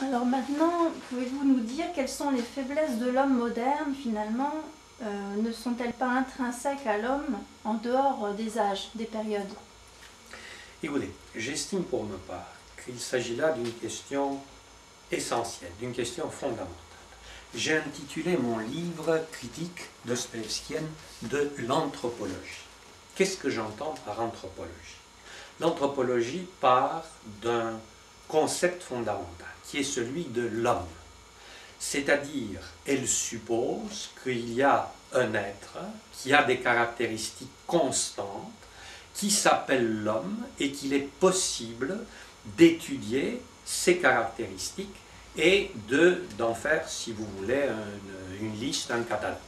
Alors maintenant, pouvez-vous nous dire quelles sont les faiblesses de l'homme moderne finalement? Ne sont-elles pas intrinsèques à l'homme en dehors des âges, des périodes? Écoutez, j'estime pour ma part qu'il s'agit là d'une question essentielle, d'une question fondamentale. J'ai intitulé mon livre critique dostoïevskienne de l'anthropologie. Qu'est-ce que j'entends par anthropologie? L'anthropologie part d'un concept fondamental qui est celui de l'homme. C'est-à-dire, elle suppose qu'il y a un être qui a des caractéristiques constantes, qui s'appelle l'homme et qu'il est possible d'étudier ces caractéristiques et d'en faire, si vous voulez, une liste, un catalogue.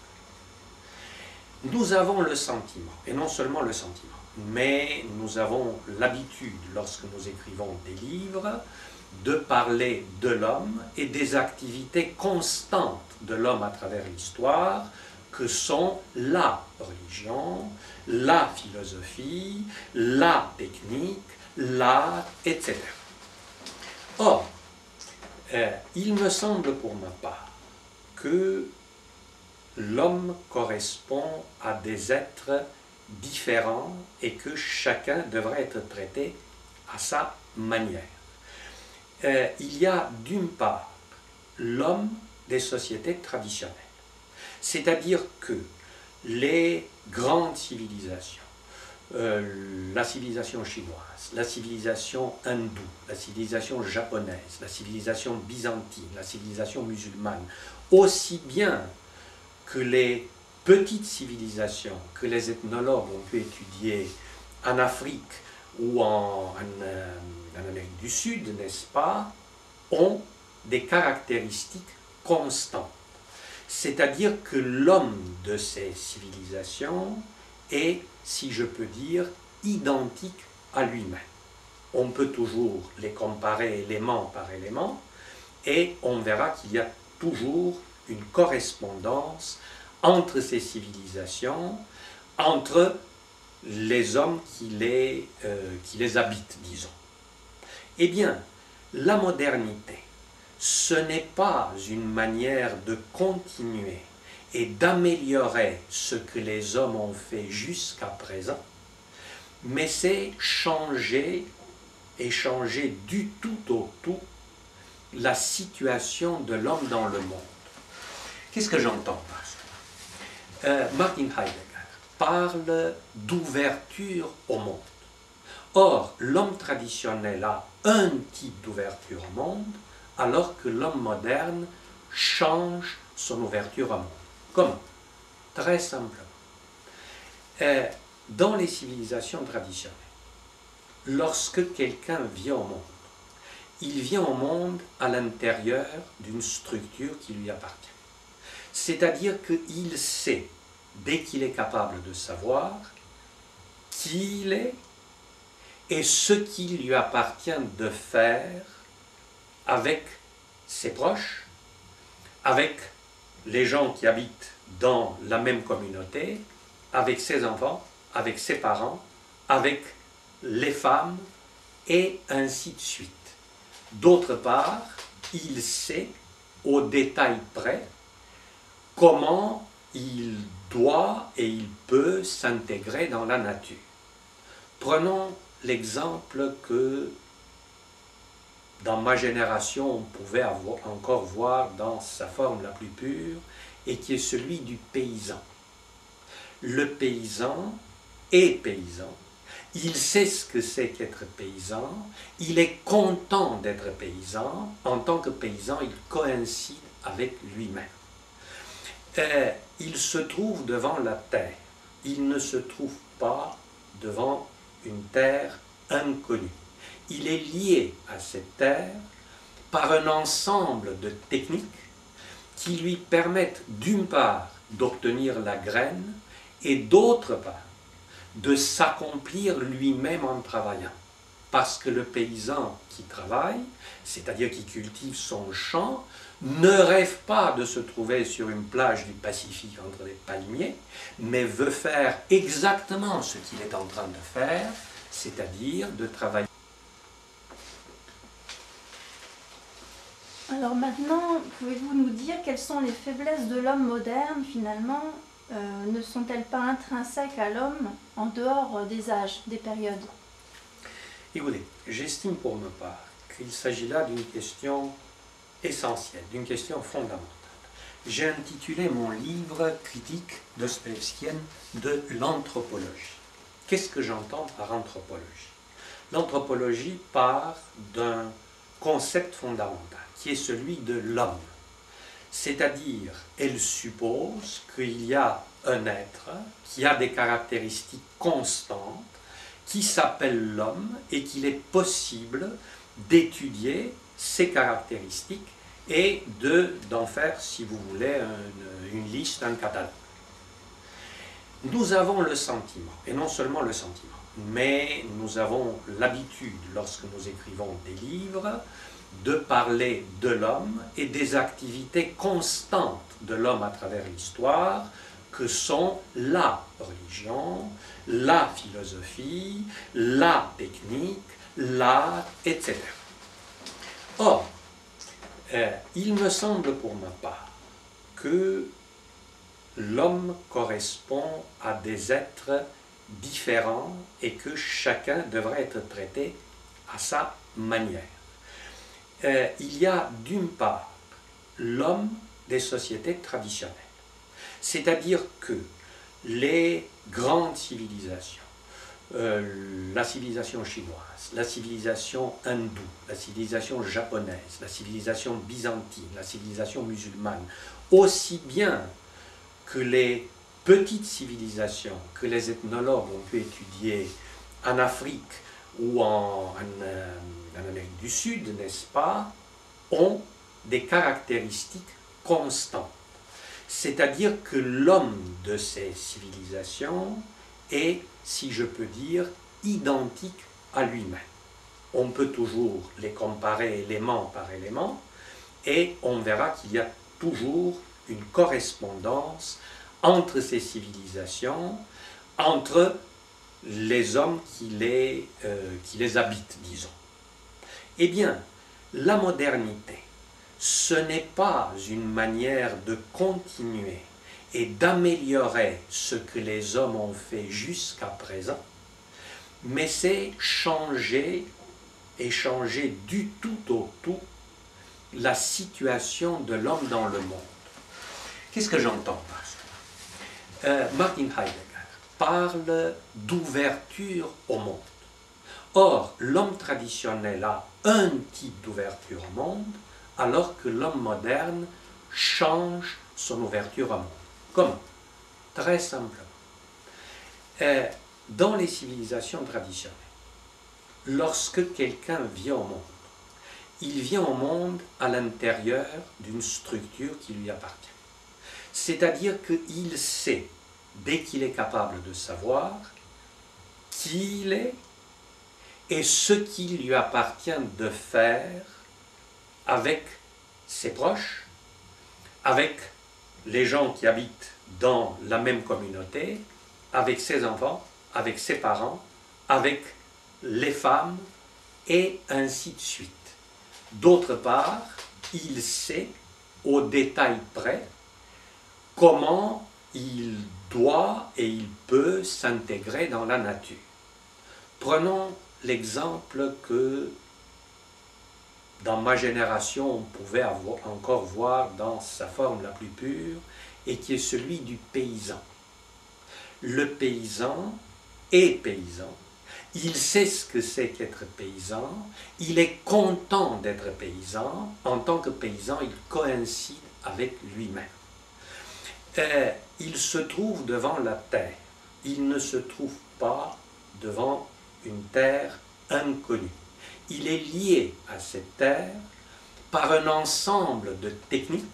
Nous avons le sentiment, et non seulement le sentiment, mais nous avons l'habitude, lorsque nous écrivons des livres, de parler de l'homme et des activités constantes de l'homme à travers l'histoire, que sont la religion, la philosophie, la technique, l'art, etc. Or, il me semble pour ma part que l'homme correspond à des êtres différents et que chacun devrait être traité à sa manière. Il y a d'une part l'homme des sociétés traditionnelles, c'est-à-dire que les grandes civilisations, la civilisation chinoise, la civilisation hindoue, la civilisation japonaise, la civilisation byzantine, la civilisation musulmane, aussi bien que les petites civilisations que les ethnologues ont pu étudier en Afrique ou en Amérique du Sud, n'est-ce pas, ont des caractéristiques constantes. C'est-à-dire que l'homme de ces civilisations est, si je peux dire, identique à lui-même. On peut toujours les comparer élément par élément et on verra qu'il y a toujours une correspondance entre ces civilisations, entre les hommes qui les habitent, disons. Eh bien, la modernité, ce n'est pas une manière de continuer et d'améliorer ce que les hommes ont fait jusqu'à présent, mais c'est changer du tout au tout la situation de l'homme dans le monde. Qu'est-ce que j'entends par ça? Martin Heidegger parle d'ouverture au monde. Or, l'homme traditionnel a un type d'ouverture au monde, alors que l'homme moderne change son ouverture au monde. Comment? Très simplement. Dans les civilisations traditionnelles, lorsque quelqu'un vient au monde, il vient au monde à l'intérieur d'une structure qui lui appartient. C'est-à-dire qu'il sait, dès qu'il est capable de savoir, qui il est et ce qu'il lui appartient de faire avec ses proches, avec les gens qui habitent dans la même communauté, avec ses enfants, avec ses parents, avec les femmes, et ainsi de suite. D'autre part, il sait au détail près comment il doit et il peut s'intégrer dans la nature. Prenons l'exemple que dans ma génération on pouvait encore voir dans sa forme la plus pure et qui est celui du paysan. Le paysan est paysan, il sait ce que c'est qu'être paysan, il est content d'être paysan, en tant que paysan il coïncide avec lui-même. Il se trouve devant la terre, il ne se trouve pas devant une terre inconnue. Il est lié à cette terre par un ensemble de techniques qui lui permettent d'une part d'obtenir la graine et d'autre part de s'accomplir lui-même en travaillant. Parce que le paysan qui travaille, c'est-à-dire qui cultive son champ, ne rêve pas de se trouver sur une plage du Pacifique entre les palmiers, mais veut faire exactement ce qu'il est en train de faire, c'est-à-dire de travailler. Alors maintenant, pouvez-vous nous dire quelles sont les faiblesses de l'homme moderne finalement? Ne sont-elles pas intrinsèques à l'homme en dehors des âges, des périodes? Écoutez, j'estime pour ma part qu'il s'agit là d'une question essentielle, d'une question fondamentale. J'ai intitulé mon livre critique dostoïevskienne de l'anthropologie. Qu'est-ce que j'entends par anthropologie? L'anthropologie part d'un concept fondamental qui est celui de l'homme. C'est-à-dire, elle suppose qu'il y a un être qui a des caractéristiques constantes, qui s'appelle l'homme et qu'il est possible d'étudier ces caractéristiques et d'en faire, si vous voulez, une liste, un catalogue. Nous avons le sentiment, et non seulement le sentiment, mais nous avons l'habitude, lorsque nous écrivons des livres, de parler de l'homme et des activités constantes de l'homme à travers l'histoire, que sont la religion, la philosophie, la technique, l'art, etc. Or, il me semble pour ma part que l'homme correspond à des êtres différents et que chacun devrait être traité à sa manière. Il y a d'une part l'homme des sociétés traditionnelles, c'est-à-dire que les grandes civilisations, la civilisation chinoise, la civilisation hindoue, la civilisation japonaise, la civilisation byzantine, la civilisation musulmane, aussi bien que les petites civilisations que les ethnologues ont pu étudier en Afrique ou en Amérique du Sud, n'est-ce pas, ont des caractéristiques constantes. C'est-à-dire que l'homme de ces civilisations est, si je peux dire, identique à lui-même. On peut toujours les comparer élément par élément et on verra qu'il y a toujours une correspondance entre ces civilisations, entre les hommes qui les habitent, disons. Eh bien, la modernité, ce n'est pas une manière de continuer et d'améliorer ce que les hommes ont fait jusqu'à présent, mais c'est changer du tout au tout la situation de l'homme dans le monde. Qu'est-ce que j'entends par ça? Martin Heidegger parle d'ouverture au monde. Or, l'homme traditionnel a un type d'ouverture au monde, alors que l'homme moderne change son ouverture au monde. Comment? Très simplement. Dans les civilisations traditionnelles, lorsque quelqu'un vient au monde, il vient au monde à l'intérieur d'une structure qui lui appartient. C'est-à-dire qu'il sait, dès qu'il est capable de savoir, qui il est et ce qu'il lui appartient de faire avec ses proches, avec les gens qui habitent dans la même communauté, avec ses enfants, avec ses parents, avec les femmes, et ainsi de suite. D'autre part, il sait au détail près comment il doit et il peut s'intégrer dans la nature. Prenons l'exemple que dans ma génération on pouvait encore voir dans sa forme la plus pure et qui est celui du paysan. Le paysan est paysan, il sait ce que c'est qu'être paysan, il est content d'être paysan, en tant que paysan il coïncide avec lui-même. Il se trouve devant la terre, il ne se trouve pas devant une terre inconnue. Il est lié à cette terre par un ensemble de techniques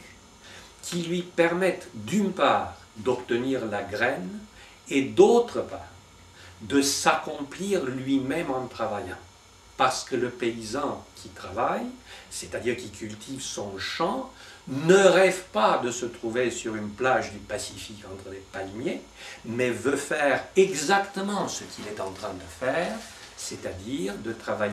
qui lui permettent d'une part d'obtenir la graine et d'autre part de s'accomplir lui-même en travaillant. Parce que le paysan qui travaille, c'est-à-dire qui cultive son champ, ne rêve pas de se trouver sur une plage du Pacifique entre les palmiers, mais veut faire exactement ce qu'il est en train de faire, c'est-à-dire de travailler